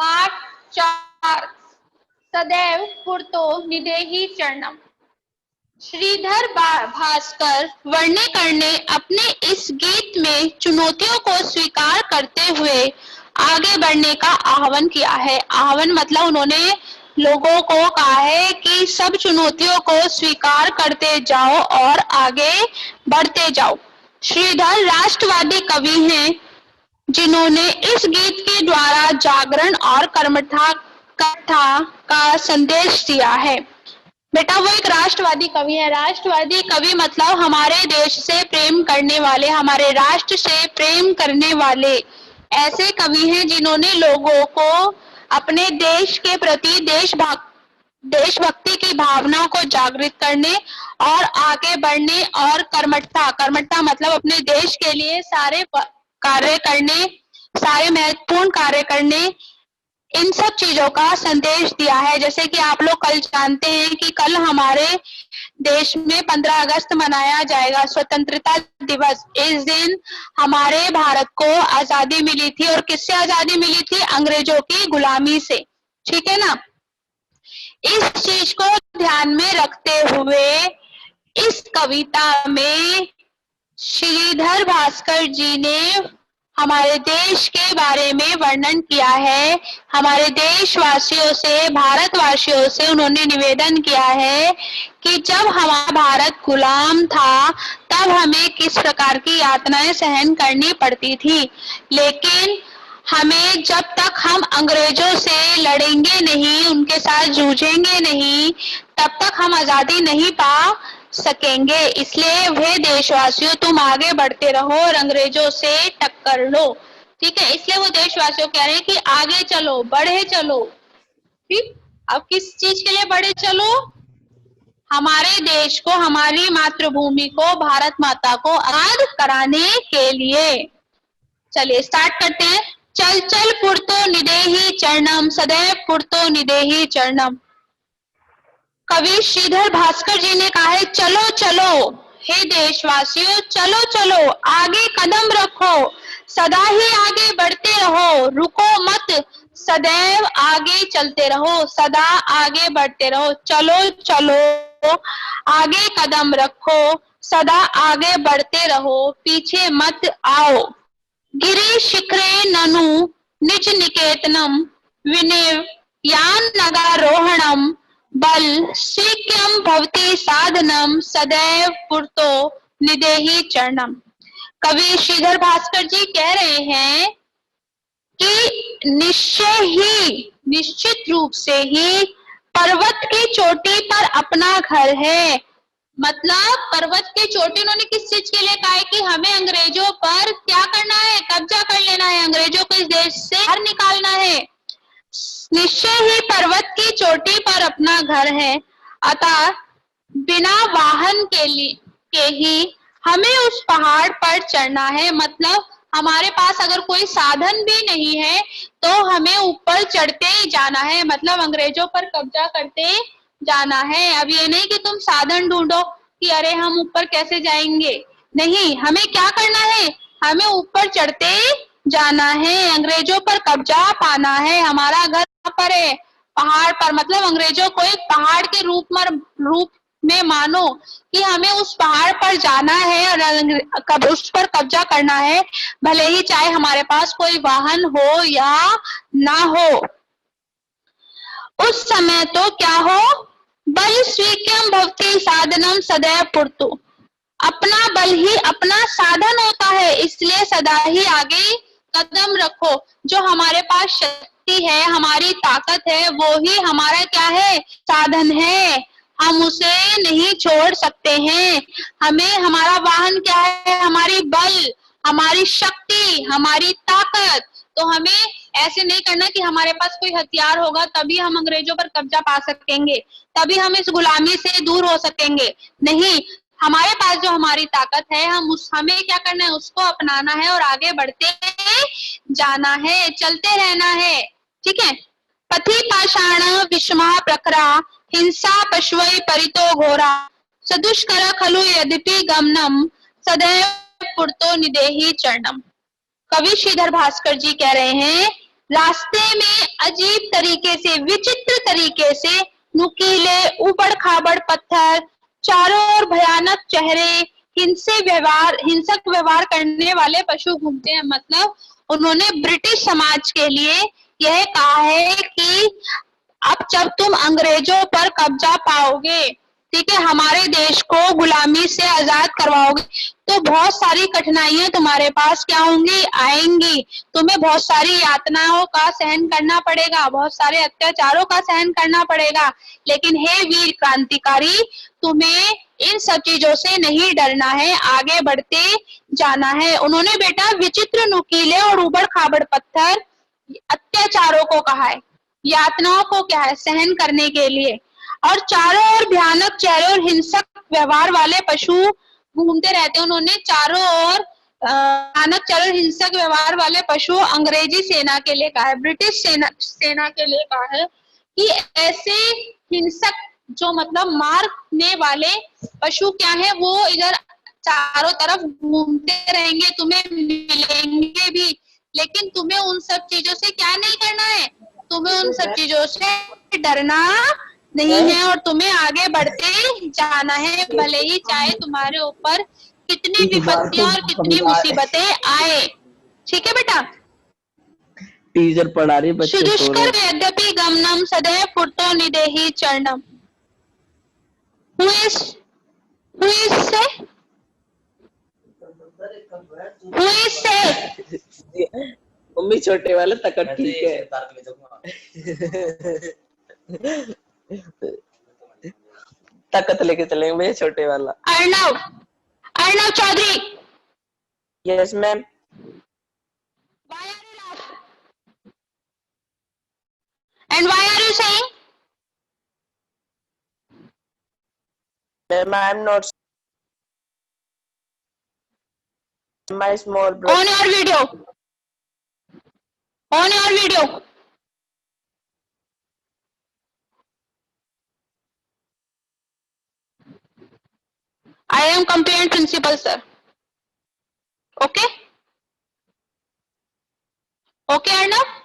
पाठ 4 सदैव पुरतो निदेहि चरणम। श्रीधर भास्कर वर्णेकर ने अपने इस गीत में चुनौतियों को स्वीकार करते हुए आगे बढ़ने का आह्वान किया है। आह्वान मतलब उन्होंने लोगों को कहा है कि सब चुनौतियों को स्वीकार करते जाओ और आगे बढ़ते जाओ। श्रीधर राष्ट्रवादी कवि हैं जिन्होंने इस गीत के द्वारा जागरण और कर्मठा का संदेश दिया है। बेटा वो एक राष्ट्रवादी कवि है। राष्ट्रवादी कवि मतलब हमारे देश से प्रेम करने वाले, हमारे राष्ट्र से प्रेम करने वाले ऐसे कवि हैं जिन्होंने लोगों को अपने देश के प्रति देशभक्ति की भावना को जागृत करने और आगे बढ़ने और कर्मठता मतलब अपने देश के लिए सारे कार्य करने, सारे महत्वपूर्ण कार्य करने, इन सब चीजों का संदेश दिया है। जैसे कि आप लोग कल जानते हैं कि कल हमारे देश में 15 अगस्त मनाया जाएगा, स्वतंत्रता दिवस। इस दिन हमारे भारत को आजादी मिली थी और किससे आजादी मिली थी? अंग्रेजों की गुलामी से। ठीक है ना। इस चीज को ध्यान में रखते हुए इस कविता में श्रीधर भास्कर जी ने हमारे देश के बारे में वर्णन किया है। हमारे देशवासियों से, भारतवासियों से उन्होंने निवेदन किया है कि जब हमारा भारत गुलाम था तब हमें किस प्रकार की यातनाएं सहन करनी पड़ती थी, लेकिन हमें जब तक हम अंग्रेजों से लड़ेंगे नहीं, उनके साथ जूझेंगे नहीं, तब तक हम आजादी नहीं पा सकेंगे। इसलिए वे देशवासियों तुम आगे बढ़ते रहो और अंग्रेजों से टक्कर लो। ठीक है, इसलिए वो देशवासियों कह रहे हैं कि आगे चलो, बढ़े चलो। ठीक, अब किस चीज के लिए बढ़े चलो? हमारे देश को, हमारी मातृभूमि को, भारत माता को आजाद कराने के लिए। चलिए स्टार्ट करते हैं। चल चल पुरतो निदेहि चरणम, सदैव पुरतो निदेहि चरणम। कवि श्रीधर भास्कर जी ने कहा है चलो चलो हे देशवासियों, चलो चलो, आगे कदम रखो, सदा ही आगे बढ़ते रहो, रुको मत, सदैव आगे चलते रहो, सदा आगे बढ़ते रहो। चलो चलो, आगे कदम रखो, सदा आगे बढ़ते रहो, पीछे मत आओ। गिरि शिखरे ननु निज निकेतनम, विनिव यान नगारोहणम, बल शीघ्रम भवति साधनम, सदैव पुरतो निदेहि चरणम। कवि श्रीधर भास्कर जी कह रहे हैं कि निश्चित रूप से ही पर्वत की चोटी पर अपना घर है। मतलब पर्वत की चोटी उन्होंने किस चीज के लिए कहा है कि हमें अंग्रेजों पर क्या करना है? कब्जा कर लेना है, अंग्रेजों को इस देश से बाहर निकालना है। निश्चय ही पर्वत की चोटी पर अपना घर है, अतः बिना वाहन के ही हमें उस पहाड़ पर चढ़ना है। मतलब हमारे पास अगर कोई साधन भी नहीं है तो हमें ऊपर चढ़ते ही जाना है, मतलब अंग्रेजों पर कब्जा करते जाना है। अब ये नहीं कि तुम साधन ढूंढो कि अरे हम ऊपर कैसे जाएंगे, नहीं, हमें क्या करना है? हमें ऊपर चढ़ते जाना है, अंग्रेजों पर कब्जा पाना है। हमारा घर कहाँ पर है? पहाड़ पर। मतलब अंग्रेजों को एक पहाड़ के रूप में मानो कि हमें उस पहाड़ पर जाना है और उस पर कब्जा करना है, भले ही चाहे हमारे पास कोई वाहन हो या ना हो। उस समय तो क्या हो? बल स्वीक्यम भवति साधनम, सदैव पुरतो। अपना बल ही अपना साधन होता है, इसलिए सदा ही आगे कदम रखो। जो हमारे पास शक्ति है, हमारी ताकत है, वो ही हमारा क्या है? साधन है। हम उसे नहीं छोड़ सकते हैं। हमें, हमारा वाहन क्या है? हमारी बल, हमारी शक्ति, हमारी ताकत। तो हमें ऐसे नहीं करना कि हमारे पास कोई हथियार होगा तभी हम अंग्रेजों पर कब्जा पा सकेंगे, तभी हम इस गुलामी से दूर हो सकेंगे। नहीं, हमारे पास जो हमारी ताकत है, हमें क्या करना है? उसको अपनाना है और आगे बढ़ते जाना है, चलते रहना है। ठीक है। पथि पाषाण विषमा प्रखरा, हिंसा पशुवै परितो घोरा, सदुष्कर खलु यद्यपि गमनम, सदैव पुरतो निदेहि चरणम। कवि श्रीधर भास्कर जी कह रहे हैं रास्ते में अजीब तरीके से, विचित्र तरीके से, नुकीले उबड़ खाबड़ पत्थर, चारों ओर भयानक चेहरे, हिंसक व्यवहार करने वाले पशु घूमते हैं। मतलब उन्होंने ब्रिटिश समाज के लिए यह कहा है कि अब जब तुम अंग्रेजों पर कब्जा पाओगे, ठीक है, हमारे देश को गुलामी से आजाद करवाओगे, तो बहुत सारी कठिनाइयां तुम्हारे पास क्या होंगी, आएंगी। तुम्हें बहुत सारी यातनाओं का सहन करना पड़ेगा, बहुत सारे अत्याचारों का सहन करना पड़ेगा। लेकिन हे वीर क्रांतिकारी, तुम्हें इन सब चीजों से नहीं डरना है, आगे बढ़ते जाना है। उन्होंने बेटा विचित्र, नुकीले और उबड़ खाबड़ पत्थर, अत्याचारों को कहा है, यातनाओं को क्या है, सहन करने के लिए। और चारों ओर भयानक चेहरे और हिंसक व्यवहार वाले पशु घूमते रहते हैं। उन्होंने चारों ओर भयानक चेहरे और हिंसक व्यवहार वाले पशु अंग्रेजी सेना के लिए कहा है, ब्रिटिश सेना के लिए कहा है कि ऐसे हिंसक, जो मतलब मारने वाले पशु क्या है, वो इधर चारों तरफ घूमते रहेंगे, तुम्हें मिलेंगे भी, लेकिन तुम्हें उन सब चीजों से क्या नहीं करना है, तुम्हें उन सब चीजों से डरना नहीं है और तुम्हें आगे बढ़ते जाना है, भले ही चाहे तुम्हारे ऊपर कितनी विपत्तियां और कितनी मुसीबतें आए। ठीक है बेटा। टीचर पढ़ा रही, बच्चे सो रहे सुदुष्कर यद्यपि गमनम सदैव पुरतो निदेहि चरणम। Who is say? Who is say? Mummy छोटे वाला तकट ठीक है। तकत लेके चलेंगे भैया, छोटे वाला। Arnav Chaudhary. Yes ma'am. Why are you laughing? And why are you saying? Ma'am, I am not. My small brother. On your video. On your video. I am complaint principal, sir. Okay? Okay, Arnav?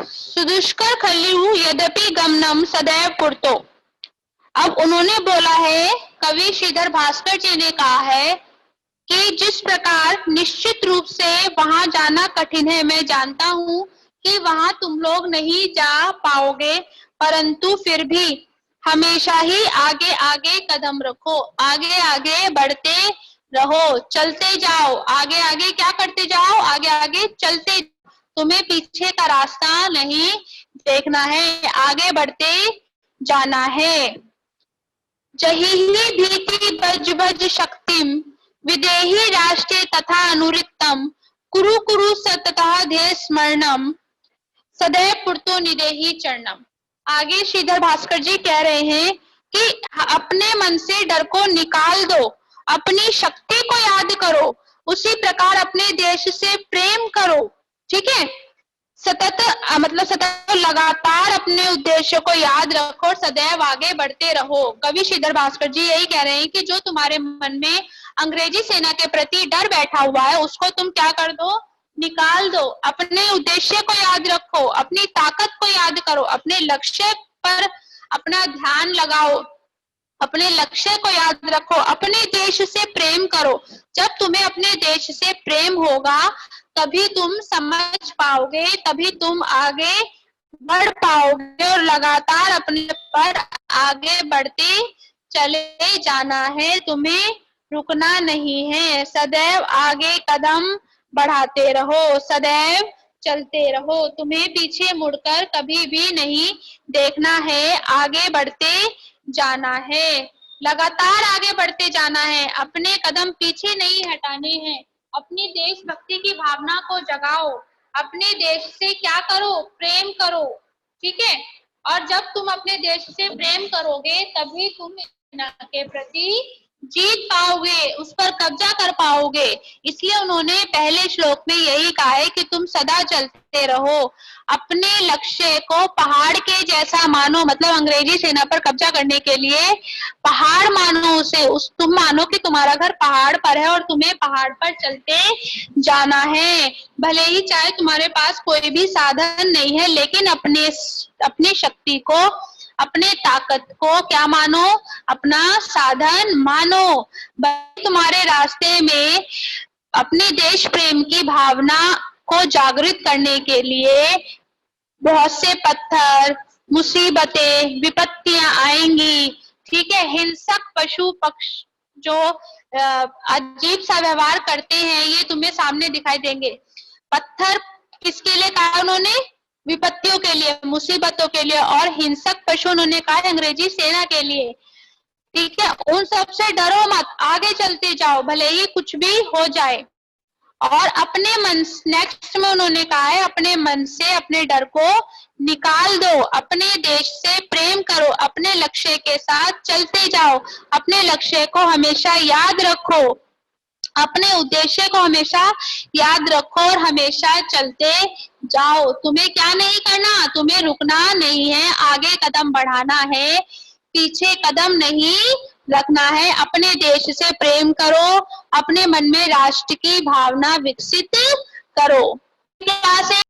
सुदुष्कर खल्लिहु यद्यपि गमनम सदैव पुरतो। अब उन्होंने बोला है, कवि श्रीधर भास्कर जी ने कहा है कि जिस प्रकार निश्चित रूप से वहां जाना कठिन है, मैं जानता हूं कि वहां तुम लोग नहीं जा पाओगे, परंतु फिर भी हमेशा ही आगे आगे कदम रखो, आगे आगे बढ़ते रहो, चलते जाओ, आगे आगे क्या करते जाओ, आगे आगे चलते, तुम्हें पीछे का रास्ता नहीं देखना है, आगे बढ़ते जाना है। जहिहि भीति भज भज शक्तिम विदेहि राष्ट्रे तथा अनुरिक्तम कुरु कुरु सततः ध्येय स्मरणम सदैव पुरतो निदेहि चरणम। आगे श्रीधर भास्कर जी कह रहे हैं कि अपने मन से डर को निकाल दो, अपनी शक्ति को याद करो, उसी प्रकार अपने देश से प्रेम करो। ठीक है, सतत मतलब सतत लगातार अपने उद्देश्य को याद रखो और सदैव आगे बढ़ते रहो। कवि श्रीधर भास्कर जी यही कह रहे हैं कि जो तुम्हारे मन में अंग्रेजी सेना के प्रति डर बैठा हुआ है, उसको तुम क्या कर दो, निकाल दो, अपने उद्देश्य को याद रखो, अपनी ताकत को याद करो, अपने लक्ष्य पर अपना ध्यान लगाओ, अपने लक्ष्य को याद रखो, अपने देश से प्रेम करो। जब तुम्हें अपने देश से प्रेम होगा तभी तुम समझ पाओगे, तभी तुम आगे बढ़ पाओगे और लगातार अपने पर आगे बढ़ते चले जाना है, तुम्हें रुकना नहीं है, सदैव आगे कदम बढ़ाते रहो, सदैव चलते रहो, तुम्हें पीछे मुड़कर कभी भी नहीं देखना है, आगे बढ़ते जाना है, लगातार आगे बढ़ते जाना है, अपने कदम पीछे नहीं हटाने हैं, अपनी देशभक्ति की भावना को जगाओ, अपने देश से क्या करो, प्रेम करो। ठीक है, और जब तुम अपने देश से प्रेम करोगे तभी तुम सेना के प्रति जीत पाओगे, उस पर कब्जा कर पाओगे। इसलिए उन्होंने पहले श्लोक में यही कहा है कि तुम सदा चलते रहो, अपने लक्ष्य को पहाड़ के जैसा मानो, मतलब अंग्रेजी सेना पर कब्जा करने के लिए पहाड़ मानो उसे, तुम मानो कि तुम्हारा घर पहाड़ पर है और तुम्हें पहाड़ पर चलते जाना है। भले ही चाहे तुम्हारे पास कोई भी साधन नहीं है, लेकिन अपनी शक्ति को, अपने ताकत को क्या मानो, अपना साधन मानो। तुम्हारे रास्ते में अपने देश प्रेम की भावना को जागृत करने के लिए बहुत से पत्थर, मुसीबतें, विपत्तियां आएंगी, ठीक है। हिंसक पशु पक्ष जो अजीब सा व्यवहार करते हैं, ये तुम्हें सामने दिखाई देंगे। पत्थर किसके लिए कहा उन्होंने? विपत्तियों के लिए, मुसीबतों के लिए। और हिंसक पशु उन्होंने कहा अंग्रेजी सेना के लिए, ठीक है। उन सब से डरो मत, आगे चलते जाओ भले ही कुछ भी हो जाए। और अपने मन, नेक्स्ट में उन्होंने कहा है अपने मन से अपने डर को निकाल दो, अपने देश से प्रेम करो, अपने लक्ष्य के साथ चलते जाओ, अपने लक्ष्य को हमेशा याद रखो, अपने उद्देश्य को हमेशा याद रखो और हमेशा चलते जाओ। तुम्हें क्या नहीं करना, तुम्हें रुकना नहीं है, आगे कदम बढ़ाना है, पीछे कदम नहीं रखना है। अपने देश से प्रेम करो, अपने मन में राष्ट्र की भावना विकसित करो। क्या से